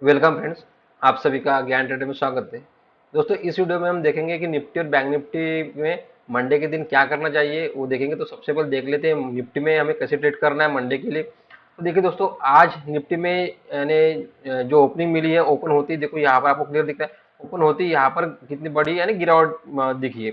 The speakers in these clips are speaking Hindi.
Welcome friends. आप सभी का ज्ञान ट्रेडर में स्वागत है। दोस्तों, इस वीडियो में हम देखेंगे कि निफ्टी और बैंक निफ्टी में मंडे के दिन क्या करना चाहिए वो देखेंगे। तो सबसे पहले देख लेते हैं निफ्टी में हमें कैसे ट्रेड करना है मंडे के लिए। तो देखिए दोस्तों, आज निफ्टी में यानी जो ओपनिंग मिली है, ओपन होती है, देखो यहाँ पर आपको क्लियर दिख रहा है। ओपन होती है यहाँ पर कितनी बड़ी यानी गिरावट दिखी है।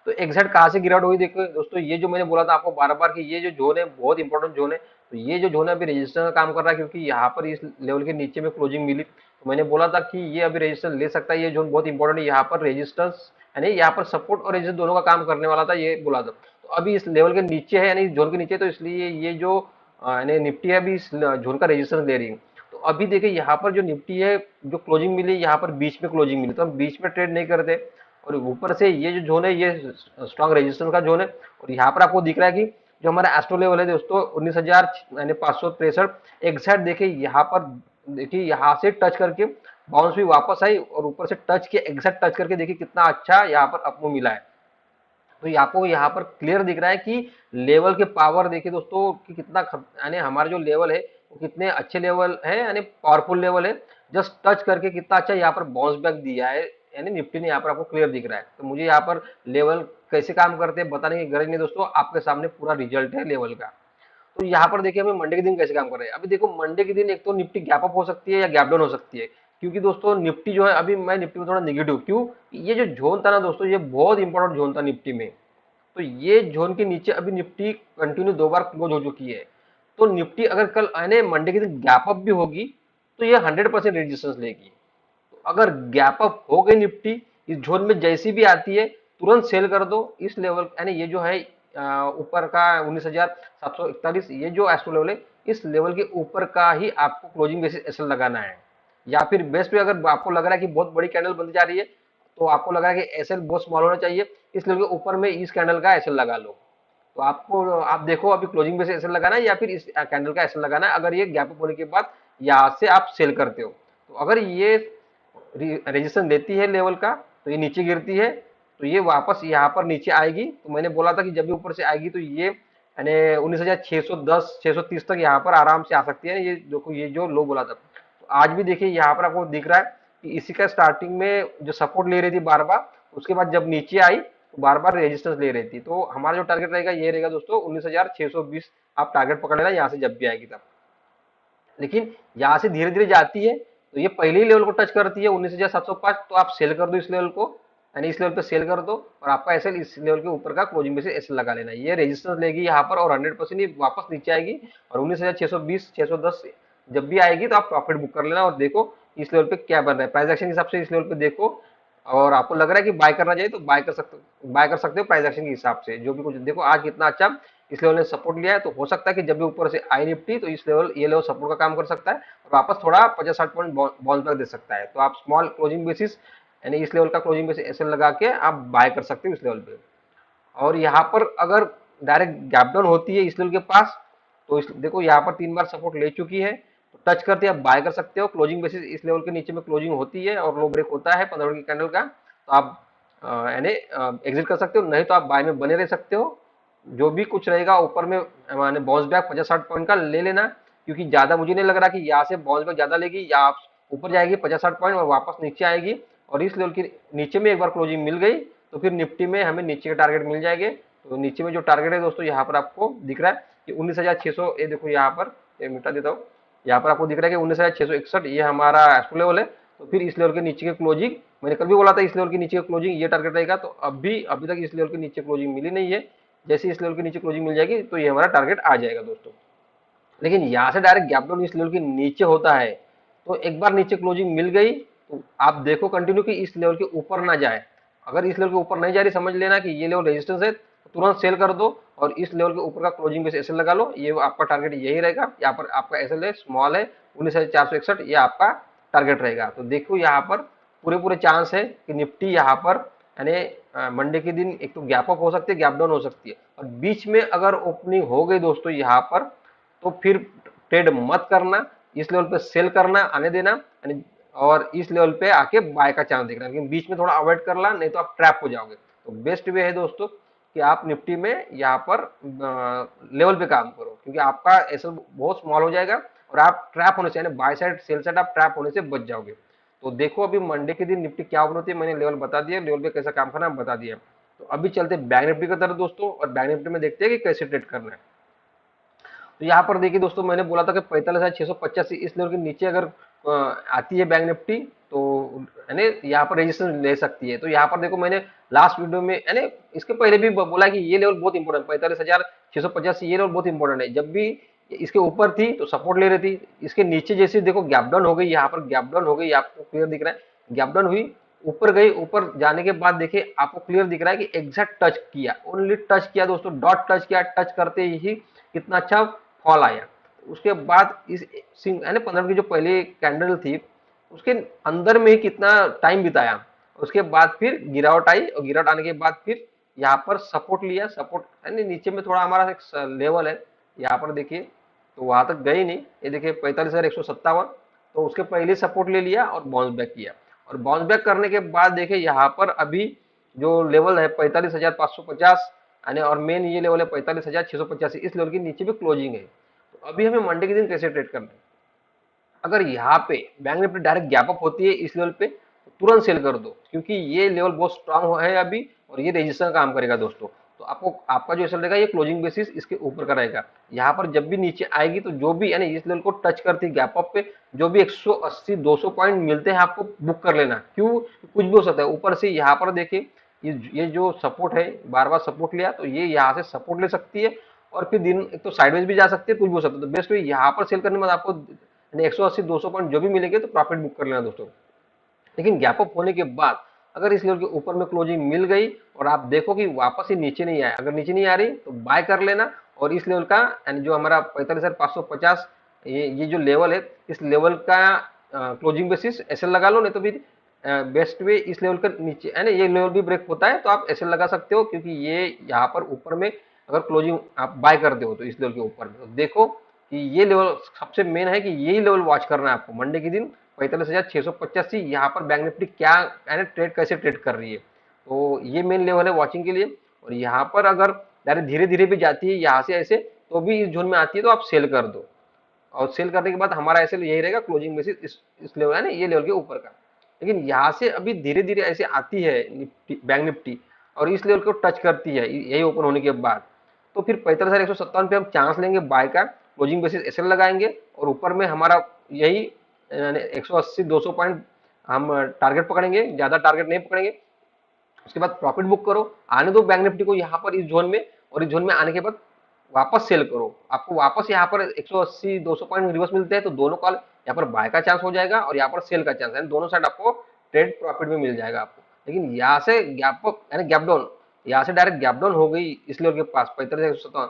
तो एग्जैक्ट कहाँ से गिरावट हुई देखो दोस्तों, ये जो मैंने बोला था आपको बार बार कि ये जो जोन है बहुत इंपॉर्टेंट जोन है। तो ये जो जोन है अभी रजिस्टर का काम कर रहा है, क्योंकि यहाँ पर इस लेवल के नीचे में क्लोजिंग मिली। तो मैंने बोला था कि ये अभी रजिस्टर ले सकता है, ये जोन बहुत इंपॉर्टेंट है। यहाँ पर रेजिस्टेंस यानी यहाँ पर सपोर्ट और रेजिस्टेंस दोनों का काम करने वाला था, ये बोला था। तो अभी इस लेवल के नीचे है यानी इस जोन के नीचे, तो इसलिए ये जो यानी निफ्टी है अभी इस जोन का रेजिस्टेंस ले रही है। तो अभी देखिए यहाँ पर जो निफ्टी है, जो क्लोजिंग मिली यहाँ पर बीच में क्लोजिंग मिली, तो हम बीच में ट्रेड नहीं करते। और ऊपर से ये जो जोन है ये स्ट्रॉन्ग रेजिस्टेंस का जोन है। और यहाँ पर आपको दिख रहा है कि जो हमारा एस्ट्रो लेवल है दोस्तों 19,000 यानी 563, एक साइड देखिए यहाँ पर, देखिए यहाँ से टच करके बाउंस भी वापस आई और ऊपर से टच किया, एग्जैक्ट टच करके देखिए कितना अच्छा यहाँ पर अपमूव मिला है। तो ये आपको यहाँ पर क्लियर दिख रहा है कि लेवल के पावर देखिए दोस्तों कि कितना यानी हमारा जो लेवल है वो कितने अच्छे लेवल है यानी पावरफुल लेवल है। जस्ट टच करके कितना अच्छा यहाँ पर बाउंस बैक दिया है, यानी निफ्टी ने यहाँ पर आपको क्लियर दिख रहा है। तो मुझे यहाँ पर लेवल कैसे काम करते हैं बताने की गरज नहीं दोस्तों, आपके सामने पूरा रिजल्ट है लेवल का। तो यहाँ पर देखिए हमें मंडे के दिन कैसे काम कर रहे हैं। अभी देखो मंडे के दिन एक तो निफ्टी गैप अप हो सकती है या गैप डाउन हो सकती है। क्योंकि दोस्तों निफ्टी जो है, अभी मैं निफ्टी में थोड़ा निगेटिव क्यों, ये जो जोन था ना दोस्तों ये बहुत इंपॉर्टेंट जोन था निफ्टी में। तो ये जोन के नीचे अभी निफ्टी कंटिन्यू 2 बार क्लोज हो चुकी है। तो निफ्टी अगर कल आने मंडे के दिन गैप अप भी होगी तो ये 100% रेजिस्टेंस लेगी। तो अगर गैप अप हो गई निफ्टी इस जोन में जैसी भी आती है, तुरंत सेल कर दो इस लेवल यानी ये जो है ऊपर का 19,741, ये जो एस्ट्रो लेवल है इस लेवल के ऊपर का ही आपको क्लोजिंग बेसिस एसएल लगाना है। या फिर बेस्ट पे अगर आपको लग रहा है कि बहुत बड़ी कैंडल बनती जा रही है, तो आपको लग रहा है कि एसएल बहुत स्मॉल होना चाहिए, इस लेवल के ऊपर में इस कैंडल का एसएल लगा लो। तो आपको आप देखो अभी क्लोजिंग बेसिस एसएल लगाना है या फिर इस कैंडल का एसएल लगाना है। अगर ये गैप अप होने के बाद यहाँ से आप सेल करते हो, तो अगर ये रेजिस्टेंस देती है लेवल का, तो ये नीचे गिरती है, तो ये वापस यहाँ पर नीचे आएगी। तो मैंने बोला था कि जब भी ऊपर से आएगी तो ये यानी 19,610 630 तक यहाँ पर आराम से आ सकती है। ये देखो ये जो लो बोला था, तो आज भी देखिए यहाँ पर आपको दिख रहा है कि इसी का स्टार्टिंग में जो सपोर्ट ले रही थी बार बार, उसके बाद जब नीचे आई तो बार बार रेजिस्टेंस ले रही थी। तो हमारा जो टारगेट रहेगा ये रहेगा दोस्तों 19,620, आप टारगेट पकड़ लेना यहाँ से जब भी आएगी तब। लेकिन यहाँ से धीरे धीरे जाती है, तो ये पहले ही लेवल को टच करती है 19,705, तो आप सेल कर दो इस लेवल को, यानी इस लेवल पे सेल कर दो और आपका एसएल इस लेवल के ऊपर का क्लोजिंग बेसिस एसएल लगा लेना। ये रेजिस्टेंस लेगी यहाँ पर और 100% ये वापस नीचे आएगी। और 19,620 610 जब भी आएगी तो आप प्रॉफिट बुक कर लेना और देखो इस लेवल पे क्या बन रहा है प्राइस एक्शन के हिसाब से, इस लेवल पे देखो। और आपको लग रहा है कि बाय करना चाहिए तो बाय कर सकते हो प्राइस एक्शन के हिसाब से। जो भी कुछ देखो आज कितना अच्छा इस लेवल ने सपोर्ट लिया है, तो हो सकता है कि जब भी ऊपर से आई निफ्टी तो इस लेवल ये लेवल सपोर्ट का काम कर सकता है और वापस थोड़ा 50-60 पॉइंट बाउंस बैक दे सकता है। तो आप स्मॉल क्लोजिंग बेसिस यानी इस लेवल का क्लोजिंग बेसिस ऐसे लगा के आप बाय कर सकते हो इस लेवल पे। और यहाँ पर अगर डायरेक्ट गैप डाउन होती है इस लेवल के पास, तो इस देखो यहाँ पर 3 बार सपोर्ट ले चुकी है, तो टच करते आप बाय कर सकते हो। क्लोजिंग बेसिस इस लेवल के नीचे में क्लोजिंग होती है और लो ब्रेक होता है 15 की कैंडल का, तो आप यानी एग्जिट कर सकते हो, नहीं तो आप बाय में बने रह सकते हो। जो भी कुछ रहेगा ऊपर में माने बाउंस बैक 50-60 पॉइंट का ले लेना, क्योंकि ज्यादा मुझे नहीं लग रहा कि यहाँ से बाउंस बैक ज्यादा लेगी, या आप ऊपर जाएगी 50-60 पॉइंट और वापस नीचे आएगी। और इस लेवल की नीचे में एक बार क्लोजिंग मिल गई तो फिर निफ्टी में हमें नीचे के टारगेट मिल जाएंगे। तो नीचे में जो टारगेट है दोस्तों यहाँ पर आपको दिख रहा है कि 19,600, ये देखो यहाँ पर, ये मिटा देता हूँ। यहाँ पर आपको दिख रहा है कि 19,661 ये हमारा एस्ट्रो लेवल है। तो फिर इस लेवल के नीचे की क्लोजिंग, मैंने कल भी बोला था इस लेवल के नीचे की क्लोजिंग ये टारगेट रहेगा। तो अभी तक इस लेवल के नीचे क्लोजिंग मिली नहीं है। जैसे इस लेवल के नीचे क्लोजिंग मिल जाएगी तो ये हमारा टारगेट आ जाएगा दोस्तों। लेकिन यहाँ से डायरेक्ट गैप डाउन इस लेवल के नीचे होता है, तो एक बार नीचे क्लोजिंग मिल गई तो आप देखो कंटिन्यू कि इस लेवल के ऊपर ना जाए। अगर इस लेवल के ऊपर नहीं जा रही, समझ लेना कि ये लेवल रेजिस्टेंस है, तो तुरंत सेल कर दो और इस लेवल के ऊपर का क्लोजिंग बेस एसएल लगा लो। ये आपका टारगेट यही रहेगा। यहाँ पर आपका एसएल है स्मॉल है 19,461, ये आपका टारगेट रहेगा। तो देखो यहाँ पर पूरे पूरे चांस है कि निफ्टी यहाँ पर यानी मंडे के दिन एक तो गैप अप हो सकती है, गैप डाउन हो सकती है, और बीच में अगर ओपनिंग हो गई दोस्तों यहाँ पर, तो फिर ट्रेड मत करना, इस लेवल पे सेल करना आने देना, यानी और इस लेवल पे आके बाय का चांस देखना, लेकिन बीच में थोड़ा अवॉइड करना, नहीं तो आप ट्रैप हो जाओगे। तो बेस्ट वे है दोस्तों कि आप निफ्टी में यहाँ पर लेवल पे काम करो, क्योंकि आपका एसएल बहुत स्मॉल हो जाएगा। और आप ट्रैप होने से, यानी बाय साइड सेल साइड आप ट्रैप होने से बच जाओगे। तो देखो अभी मंडे के दिन निफ्टी क्या ओपन होती है, मैंने लेवल बता दिया, लेवल पे कैसा काम करना है बता दिया। तो अभी चलते हैं बैंक निफ्टी की तरफ दोस्तों, और बैंक निफ्टी में देखते हैं कि कैसे ट्रेड करना है। तो यहाँ पर देखिए दोस्तों, मैंने बोला था कि 45,685 इस लेवल के नीचे अगर आती है बैंक निफ्टी, तो यानी यहाँ पर रजिस्ट्रेशन ले सकती है। तो यहाँ पर देखो मैंने लास्ट वीडियो में, यानी इसके पहले भी बोला कि ये लेवल बहुत इंपॉर्टेंट, 45,685 ये लेवल बहुत इंपॉर्टेंट है। जब भी इसके ऊपर थी तो सपोर्ट ले रही थी, इसके नीचे जैसे देखो गैप डाउन हो गई, यहाँ पर गैप डाउन हो गई, आपको क्लियर दिख रहा है गैप डाउन हुई, ऊपर गई, ऊपर जाने के बाद देखिए आपको क्लियर दिख रहा है कि एग्जैक्ट टच किया, ओनली टच किया दोस्तों, डॉट टच किया, टच करते ही कितना अच्छा फॉल आया। उसके बाद इस यानी 15 की जो पहले कैंडल थी उसके अंदर में ही कितना टाइम बिताया, उसके बाद फिर गिरावट आई, और गिरावट आने के बाद फिर यहाँ पर सपोर्ट लिया, सपोर्ट यानी नीचे में थोड़ा हमारा एक लेवल है, यहाँ पर देखिए, तो वहां तक गई नहीं, ये देखिए 45,157, तो उसके पहले सपोर्ट ले लिया और बाउंस बैक किया। और बाउंस बैक करने के बाद देखिए यहाँ पर अभी जो लेवल है 45,550, यानी और मेन ये लेवल है 45,685, इस लेवल के नीचे भी क्लोजिंग है। तो अभी हमें मंडे के दिन कैसे ट्रेड करना है, अगर यहाँ पे bank Nifty direct gap up होती है इस लेवल पे तो तुरंत सेल कर दो, क्योंकि ये लेवल बहुत स्ट्रांग है अभी, और ये रेजिस्टेंस काम करेगा दोस्तों। तो आपको आपका जो एसएल रहेगा ये क्लोजिंग बेसिस इसके ऊपर का रहेगा। यहाँ पर जब भी नीचे आएगी तो जो भी यानी इस लेवल को टच करती गैप अप पे जो भी 180 200 पॉइंट मिलते हैं आपको बुक कर लेना, क्यों कुछ भी हो सकता है। ऊपर से यहाँ पर देखिए ये जो सपोर्ट है, बार बार सपोर्ट लिया तो ये यहाँ से सपोर्ट ले सकती है, और फिर दिन एक तो साइडवेज भी जा सकती है, कुछ भी हो सकता है। तो बेस्ट यहाँ पर सेल करने में आपको 180 200 पॉइंट जो भी मिलेंगे तो प्रॉफिट बुक कर लेना दोस्तों। लेकिन गैप अप होने के बाद अगर इस लेवल के ऊपर में क्लोजिंग मिल गई और आप देखो कि वापस ही नीचे नहीं आया, अगर नीचे नहीं आ रही तो बाय कर लेना, और इस लेवल का यानी जो हमारा 45,550 ये जो लेवल है इस लेवल का क्लोजिंग बेसिस एसएल लगा लो, नहीं तो फिर बेस्ट वे इस लेवल का नीचे यानी ये लेवल भी ब्रेक होता है तो आप एसएल लगा सकते हो, क्योंकि ये यहाँ पर ऊपर में अगर क्लोजिंग आप बाय करते हो तो इस लेवल के ऊपर में तो देखो कि ये लेवल सबसे मेन है कि यही लेवल वॉच करना है आपको मंडे के दिन 45,685। यहाँ पर बैंक निफ्टी क्या यानी ट्रेड कैसे ट्रेड कर रही है, तो ये मेन लेवल है वॉचिंग के लिए। और यहाँ पर अगर डायरेक्ट धीरे धीरे भी जाती है यहाँ से ऐसे तो भी इस जोन में आती है तो आप सेल कर दो, और सेल करने के बाद हमारा ऐसे यही रहेगा क्लोजिंग बेसिस इस लेवल है ना ये लेवल के ऊपर का। लेकिन यहाँ से अभी धीरे धीरे ऐसे आती है निफ्टी बैंक निफ्टी और इस लेवल को टच करती है यही ओपन होने के बाद, तो फिर 45,157 पे हम चांस लेंगे बाय का, क्लोजिंग बेसिस एसएल लगाएंगे, और ऊपर में हमारा यही 180 200 पॉइंट हम टारगेट पकड़ेंगे, ज्यादा टारगेट नहीं पकड़ेंगे। उसके बाद प्रॉफिट बुक करो, आने दो बैंक निफ्टी को यहाँ पर इस जोन में, और इस जोन में आने के बाद वापस सेल करो। आपको वापस यहाँ पर 180 200 पॉइंट रिवर्स मिलते हैं तो दोनों कॉल यहाँ पर बाय का चांस हो जाएगा और यहाँ पर सेल का चांस है, दोनों साइड आपको ट्रेड प्रॉफिट में मिल जाएगा आपको। लेकिन यहाँ से गैप अप यानी गैप डाउन, यहाँ से डायरेक्ट गैप डाउन हो गई इस लेवल के पास 45,157,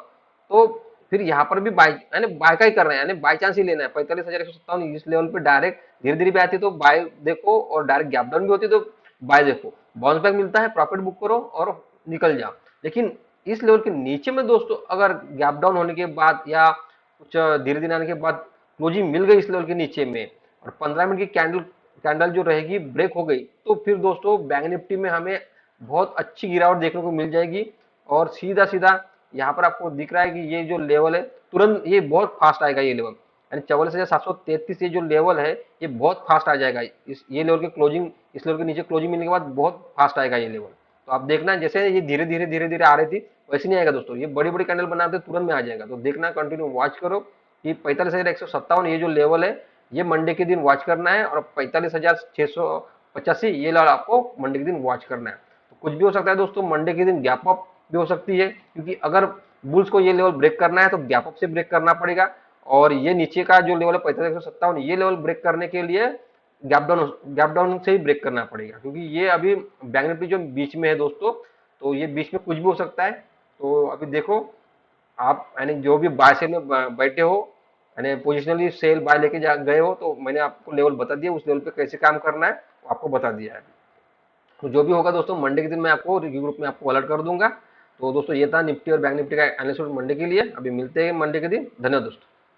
तो फिर यहाँ पर भी बाय यानी बाय का ही करना है, यानी बाय चांस ही लेना है। 45,157 इस लेवल पे डायरेक्ट धीरे धीरे भी आती है तो बाय देखो, और डायरेक्ट गैप डाउन भी होती है तो बाय देखो, बाउंस बैक मिलता है प्रॉफिट बुक करो और निकल जाओ। लेकिन इस लेवल के नीचे में दोस्तों अगर गैप डाउन होने के बाद या कुछ धीरे धीरे आने के बाद क्लोजिंग मिल गई इस लेवल के नीचे में और 15 मिनट की कैंडल कैंडल जो रहेगी ब्रेक हो गई, तो फिर दोस्तों बैंक निफ्टी में हमें बहुत अच्छी गिरावट देखने को मिल जाएगी। और सीधा सीधा यहाँ पर आपको दिख रहा है कि ये जो लेवल है तुरंत ये बहुत फास्ट आएगा, ये लेवल यानी 44,733 ये जो लेवल है ये बहुत फास्ट आ जाएगा। इस ये लेवल के क्लोजिंग इस लेवल के नीचे क्लोजिंग मिलने के बाद बहुत फास्ट आएगा ये लेवल। तो आप देखना जैसे ये धीरे धीरे आ रही थी वैसे नहीं आएगा दोस्तों, ये बड़ी बड़ी कैंडल बनाते तुरंत में आ जाएगा। तो देखना कंटिन्यू वॉच करो कि 45,157 ये जो लेवल है ये मंडे के दिन वॉच करना है, और 45,685 ये लेवल आपको मंडे के दिन वॉच करना है। तो कुछ भी हो सकता है दोस्तों, मंडे के दिन गैप अप भी हो सकती है, क्योंकि अगर बुल्स को ये लेवल ब्रेक करना है तो गैप अप से ब्रेक करना पड़ेगा, और ये नीचे का जो लेवल है 45,157 ये लेवल ब्रेक करने के लिए गैप डाउन से ही ब्रेक करना पड़ेगा, क्योंकि ये अभी बैंक निफ्टी जो बीच में है दोस्तों, तो ये बीच में कुछ भी हो सकता है। तो अभी देखो आप यानी जो भी बाय सेल में बैठे हो यानी पोजिशनली सेल बाय लेके जा गए हो, तो मैंने आपको लेवल बता दिया, उस लेवल पे कैसे काम करना है वो आपको बता दिया है। तो जो भी होगा दोस्तों मंडे के दिन मैं आपको रिव्यू ग्रुप में आपको अलर्ट कर दूंगा। तो दोस्तों ये था निफ्टी और बैंक निफ्टी का एनालिसिस मंडे के लिए। अभी मिलते हैं मंडे के दिन, धन्यवाद दोस्तों।